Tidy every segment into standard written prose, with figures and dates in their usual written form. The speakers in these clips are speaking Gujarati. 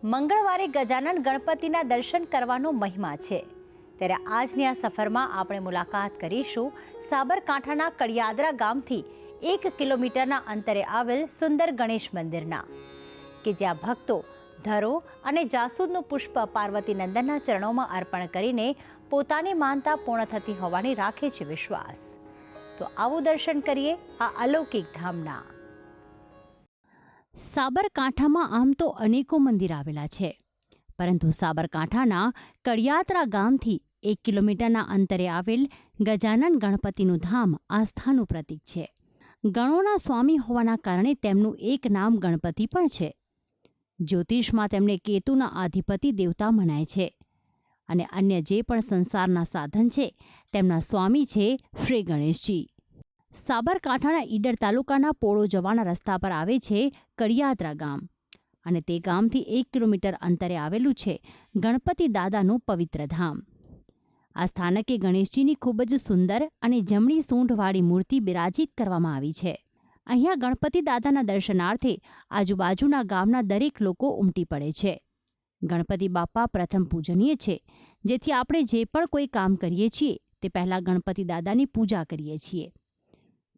મંગળવારે ગજાનન ગણપતિના દર્શન કરવાનો મહિમા છે, ત્યારે આજની આ સફરમાં આપણે મુલાકાત કરીશું સાબરકાંઠાના કડિયાદરા ગામથી 1 કિલોમીટરના અંતરે આવેલ સુંદર ગણેશ મંદિરના, કે જ્યાં ભક્તો ધરો અને જાસૂદનું પુષ્પ પાર્વતી નંદનના ચરણોમાં અર્પણ કરીને પોતાની માનતા પૂર્ણ થતી હોવાની રાખે છે વિશ્વાસ. તો આવું દર્શન કરીએ આ અલૌકિક ધામના. સાબરકાંઠામાં આમ તો અનેકો મંદિર આવેલા છે, પરંતુ સાબરકાંઠાના કડિયાદરા ગામથી 1 કિલોમીટરના અંતરે આવેલ ગજાનન ગણપતિનું ધામ આસ્થાનું પ્રતીક છે. ગણોના સ્વામી હોવાના કારણે તેમનું એક નામ ગણપતિ પણ છે. જ્યોતિષમાં તેમને કેતુના આધિપતિ દેવતા મનાય છે અને અન્ય જે પણ સંસારના સાધન છે તેમના સ્વામી છે શ્રી ગણેશજી. સાબરકાંઠાના ઈડર તાલુકાના પોળો જવાના રસ્તા પર આવે છે કડિયાદરા ગામ, અને તે ગામથી 1 કિલોમીટર અંતરે આવેલું છે ગણપતિ દાદાનું પવિત્ર ધામ. આ સ્થાનકે ગણેશજીની ખૂબ જ સુંદર અને જમણી સૂંઢવાળી મૂર્તિ બિરાજિત કરવામાં આવી છે. અહીંયા ગણપતિ દાદાના દર્શનાર્થે આજુબાજુના ગામના દરેક લોકો ઉમટી પડે છે. ગણપતિ બાપા પ્રથમ પૂજનીય છે, જેથી આપણે જે પણ કોઈ કામ કરીએ છીએ તે પહેલાં ગણપતિ દાદાની પૂજા કરીએ છીએ.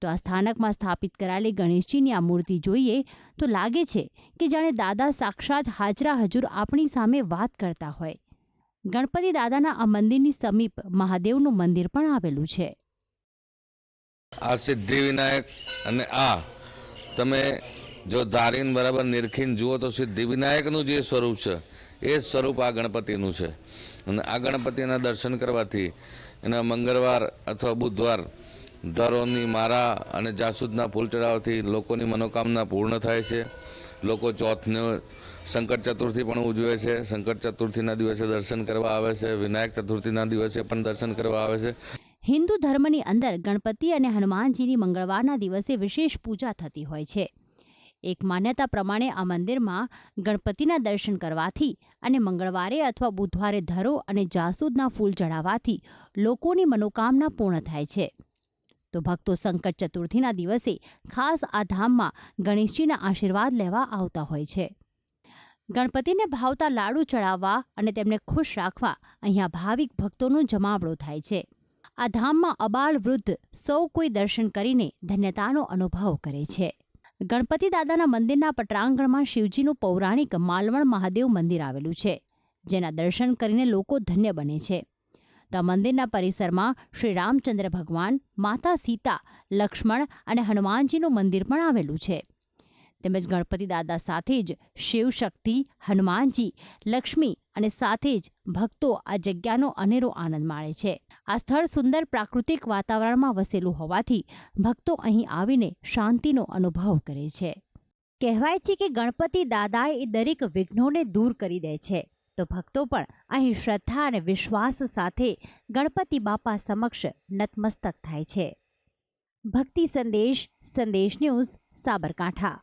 તો આ સ્થાનકમાં સ્થાપિત કરાયેલી ગણેશજીની આ મૂર્તિ જોઈએ તો લાગે છે કે જાણે દાદા સાક્ષાત હાજરા હજુર આપણી સામે વાત કરતા હોય. ગણપતિ દાદાના આ મંદિરની સમીપ મહાદેવનું મંદિર પણ આવેલું છે. આ સિદ્ધિવિનાયક અને આ તમે જો ધારીને બરાબર નિરખીને જુઓ તો સિદ્ધિવિનાયકનું જે સ્વરૂપ છે એ સ્વરૂપ આ ગણપતિનું છે. અને આ ગણપતિના દર્શન કરવાથી એના મંગળવાર અથવા બુધવાર ધરોની મારા અને જાસૂદના ફૂલ ચડાવવાથી લોકોની મનોકામના પૂર્ણ થાય છે. લોકો ચોથને સંકટ ચતુર્થી પણ ઉજવે છે. સંકટ ચતુર્થીના દિવસે દર્શન કરવા આવે છે. વિનાયક ચતુર્થીના દિવસે પણ દર્શન કરવા આવે છે. હિન્દુ ધર્મની અંદર ગણપતિ અને હનુમાનજીની મંગળવારના દિવસે વિશેષ પૂજા થતી હોય છે. એક માન્યતા પ્રમાણે આ મંદિરમાં ગણપતિના દર્શન કરવાથી અને મંગળવારે અથવા બુધવારે ધરો અને જાસૂદના ફૂલ ચડાવવાથી લોકોની મનોકામના પૂર્ણ થાય છે. તો ભક્તો સંકટ ચતુર્થીના દિવસે ખાસ આ ધામમાં ગણેશજીના આશીર્વાદ લેવા આવતા હોય છે. ગણપતિને ભાવતા લાડુ ચડાવવા અને તેમને ખુશ રાખવા અહીંયા ભાવિક ભક્તોનો જમાવડો થાય છે. આ ધામમાં અબાળ વૃદ્ધ સૌ કોઈ દર્શન કરીને ધન્યતાનો અનુભવ કરે છે. ગણપતિ દાદાના મંદિરના પટાંગણમાં શિવજીનું પૌરાણિક માલવણ મહાદેવ મંદિર આવેલું છે, જેના દર્શન કરીને લોકો ધન્ય બને છે. તો મંદિરના પરિસરમાં શ્રી રામચંદ્ર ભગવાન, માતા સીતા, લક્ષ્મણ અને હનુમાનજીનું મંદિર પણ આવેલું છે. તેમજ ગણપતિ દાદા સાથે જ શિવ શક્તિ, હનુમાનજી, લક્ષ્મી અને સાથે જ ભક્તો આ જગ્યાનો અનેરો આનંદ માણે છે. આ સ્થળ સુંદર પ્રાકૃતિક વાતાવરણમાં વસેલું હોવાથી ભક્તો અહીં આવીને શાંતિનો અનુભવ કરે છે. કહેવાય છે કે ગણપતિ દાદા એ દરેક વિઘ્નોને દૂર કરી દે છે. તો ભક્તો પણ અહીં શ્રદ્ધા અને વિશ્વાસ સાથે ગણપતિ બાપા સમક્ષ નતમસ્તક થાય છે. ભક્તિ સંદેશ, સંદેશ ન્યૂઝ, સાબરકાંઠા.